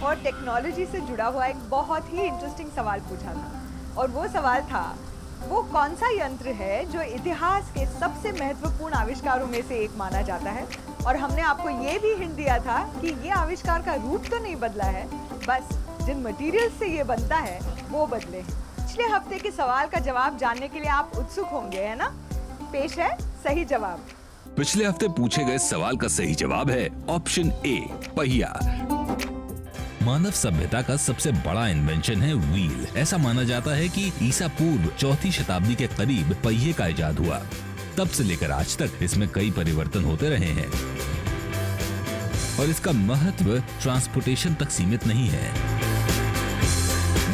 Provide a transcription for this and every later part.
और टेक्नोलॉजी से जुड़ा हुआ एक बहुत ही इंटरेस्टिंग सवाल पूछा था। और वो सवाल था, वो कौन सा यंत्र है जो इतिहास के सबसे महत्वपूर्ण आविष्कारों में से एक माना जाता है। और हमने आपको ये भी हिंट दिया था कि ये आविष्कार का रूप तो नहीं बदला है, बस जिन मटेरियल्स से ये बनता है वो बदले हैं। पिछले हफ्ते के सवाल का जवाब जानने के लिए आप उत्सुक होंगे, है ना? पेश है सही जवाब। पिछले हफ्ते पूछे गए सवाल का सही जवाब है ऑप्शन ए, पहिया। मानव सभ्यता का सबसे बड़ा इन्वेंशन है व्हील। ऐसा माना जाता है कि ईसा पूर्व 4वीं शताब्दी के करीब पहिए का इजाद हुआ। तब से लेकर आज तक इसमें कई परिवर्तन होते रहे हैं और इसका महत्व ट्रांसपोर्टेशन तक सीमित नहीं है।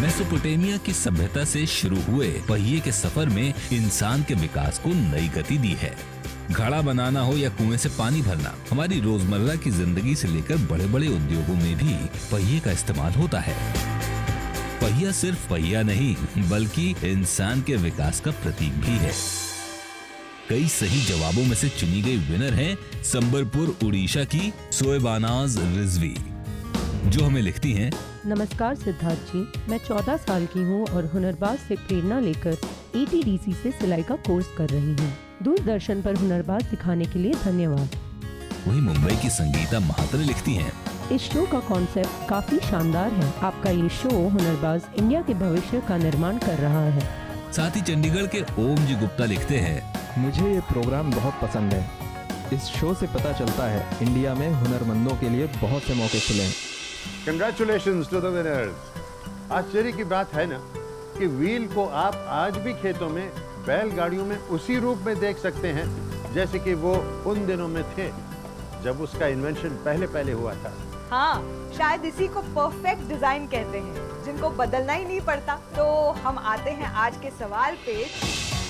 मेसोपोटामिया की सभ्यता से शुरू हुए पहिए के सफर में इंसान के विकास को नई गति दी है। घड़ा बनाना हो या कुएं से पानी भरना, हमारी रोजमर्रा की जिंदगी से लेकर बड़े बड़े उद्योगों में भी पहिए का इस्तेमाल होता है। पहिया सिर्फ पहिया नहीं बल्कि इंसान के विकास का प्रतीक भी है। कई सही जवाबों में से चुनी गई विनर हैं संबलपुर उड़ीसा की शोएबानाज रिजवी, जो हमें लिखती हैं। नमस्कार सिद्धार्थ जी, मैं 14 साल की हूँ और हुनरबाज से प्रेरणा लेकर ATDC से सिलाई का कोर्स कर रही हूँ। दूरदर्शन पर हुनरबाज दिखाने के लिए धन्यवाद। वही मुंबई की संगीता महात्रे लिखती हैं। इस शो का कॉन्सेप्ट काफी शानदार है। आपका ये शो हुनरबाज इंडिया के भविष्य का निर्माण कर रहा है। साथ ही चंडीगढ़ के ओम जी गुप्ता लिखते हैं, मुझे ये प्रोग्राम बहुत पसंद है। इस शो से पता चलता है इंडिया में हुनरमंदों के लिए बहुत से मौके खुले हैं। Congratulations to the winners. आश्चर्य की बात है ना कि व्हील को आप आज भी खेतों में बैलगाड़ियों में उसी रूप में देख सकते हैं जैसे कि वो उन दिनों में थे जब उसका इन्वेंशन पहले हुआ था। हाँ, शायद इसी को परफेक्ट डिजाइन कहते हैं, जिनको बदलना ही नहीं पड़ता। तो हम आते हैं आज के सवाल पे।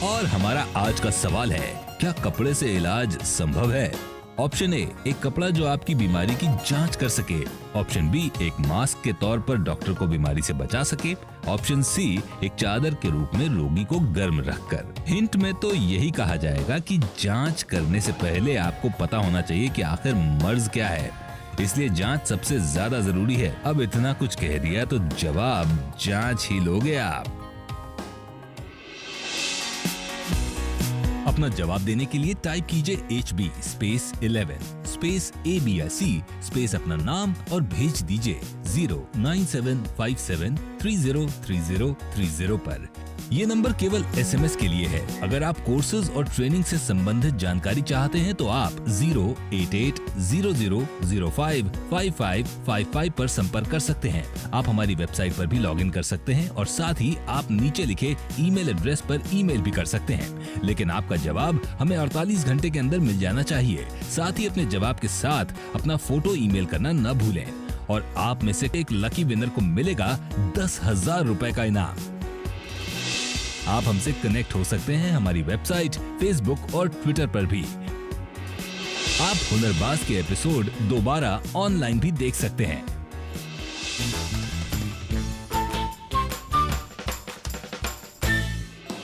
और हमारा आज का सवाल है, क्या कपड़े से इलाज संभव है? ऑप्शन ए, एक कपड़ा जो आपकी बीमारी की जांच कर सके। ऑप्शन बी, एक मास्क के तौर पर डॉक्टर को बीमारी से बचा सके। ऑप्शन सी, एक चादर के रूप में रोगी को गर्म रखकर। हिंट में तो यही कहा जाएगा कि जांच करने से पहले आपको पता होना चाहिए कि आखिर मर्ज क्या है, इसलिए जांच सबसे ज्यादा जरूरी है। अब इतना कुछ कह दिया तो जवाब जांच ही लोगे आप। अपना जवाब देने के लिए टाइप कीजिए HB space 11 space ABIC space अपना नाम और भेज दीजिए 09757303030 पर। ये नंबर केवल SMS के लिए है। अगर आप कोर्सेज और ट्रेनिंग से संबंधित जानकारी चाहते हैं तो आप 08800055555 पर संपर्क कर सकते हैं। आप हमारी वेबसाइट पर भी लॉगिन कर सकते हैं और साथ ही आप नीचे लिखे ईमेल एड्रेस पर ईमेल भी कर सकते हैं। लेकिन आपका जवाब हमें 48 घंटे के अंदर मिल जाना चाहिए। साथ ही अपने जवाब के साथ अपना फोटो ईमेल करना न भूलें और आप में से एक लकी विनर को मिलेगा 10,000 रुपए का इनाम। आप हमसे कनेक्ट हो सकते हैं हमारी वेबसाइट, फेसबुक और ट्विटर पर भी। आप हुनरबाज के एपिसोड दोबारा ऑनलाइन भी देख सकते हैं।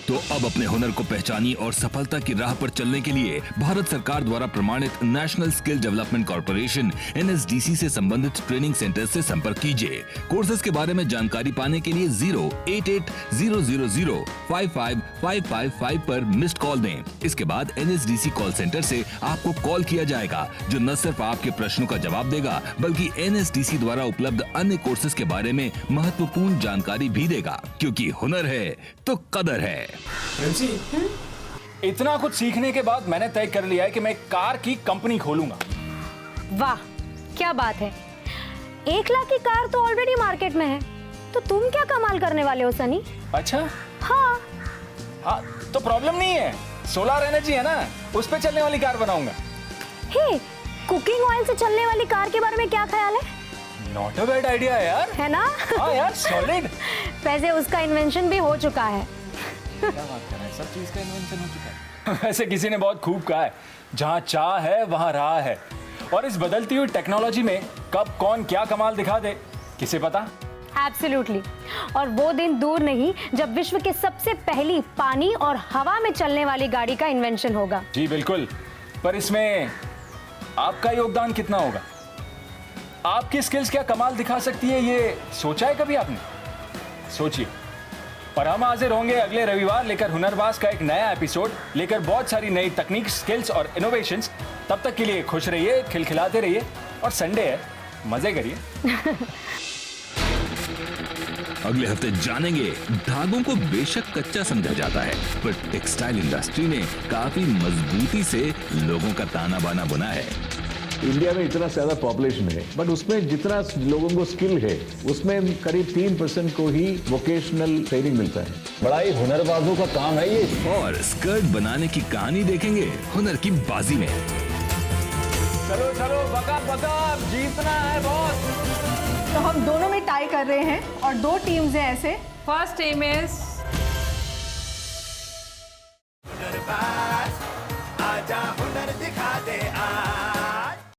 तो अब अपने हुनर को पहचानिए और सफलता की राह पर चलने के लिए भारत सरकार द्वारा प्रमाणित national skill development corporation NSDC से संबंधित ट्रेनिंग सेंटर से संपर्क कीजिए। कोर्सेज के बारे में जानकारी पाने के लिए 08800055555 पर मिस्ड कॉल दें। इसके बाद NSDC कॉल सेंटर से आपको कॉल किया जाएगा, जो न सिर्फ आपके प्रश्नों का जवाब देगा बल्कि NSDC द्वारा उपलब्ध अन्य कोर्सेज के बारे में महत्वपूर्ण जानकारी भी देगा, क्योंकि हुनर है तो कदर है। प्रिंसी, इतना कुछ सीखने के बाद मैंने तय कर लिया है कि मैं कार की कंपनी खोलूंगा। वाह, क्या बात है। 1 लाख की कार तो ऑलरेडी मार्केट में है, तो तुम क्या कमाल करने वाले हो सनी? अच्छा, हाँ तो प्रॉब्लम नहीं है। सोलर एनर्जी है ना, उस पे चलने वाली कार बनाऊंगा। हे, कुकिंग ऑयल से चलने वाली कार के बारे में क्या ख्याल है? नॉट अ बैड आइडिया यार, है ना? हाँ यार, सॉलिड। वैसे उसका इन्वेंशन भी हो चुका है। क्या बात कर रहे हैं, सब चीज का इन्वेंशन हो चुका है। वैसे किसी ने बहुत खूब कहा है, जहाँ चाह है वहाँ राह है। और इस बदलती हुई टेक्नोलॉजी में कब कौन क्या कमाल दिखा दे, किसे पता। एब्सोल्युटली। और वो दिन दूर नहीं जब विश्व के सबसे पहली पानी और हवा में चलने वाली गाड़ी का इन्वेंशन होगा। जी बिल्कुल, पर इसमें आपका योगदान कितना होगा? आपकी स्किल्स क्या कमाल दिखा सकती है, ये सोचा है कभी आपने? सोचिए। और हम हाजिर होंगे अगले रविवार लेकर हुनरबाज का एक नया एपिसोड, लेकर बहुत सारी नई तकनीक, स्किल्स और इनोवेशंस। तब तक के लिए खुश रहिए, खिलखिलाते रहिए, और संडे है, मजे करिए। अगले हफ्ते जानेंगे, धागों को बेशक कच्चा समझा जाता है, पर टेक्सटाइल इंडस्ट्री ने काफी मजबूती से लोगों का ताना बाना बुना है। इंडिया में इतना ज्यादा पॉपुलेशन है, बट उसमें जितना लोगों को स्किल है उसमें करीब 3% को ही वोकेशनल ट्रेनिंग मिलता है। बड़ा ही हुनरबाजों का काम है ये। और स्कर्ट बनाने की कहानी देखेंगे हुनर की बाजी में। चलो चलो, बका बका, जीतना है बॉस। तो हम दोनों में टाई कर रहे हैं और 2 टीम्स हैं ऐसे। फर्स्ट टीम इज आजा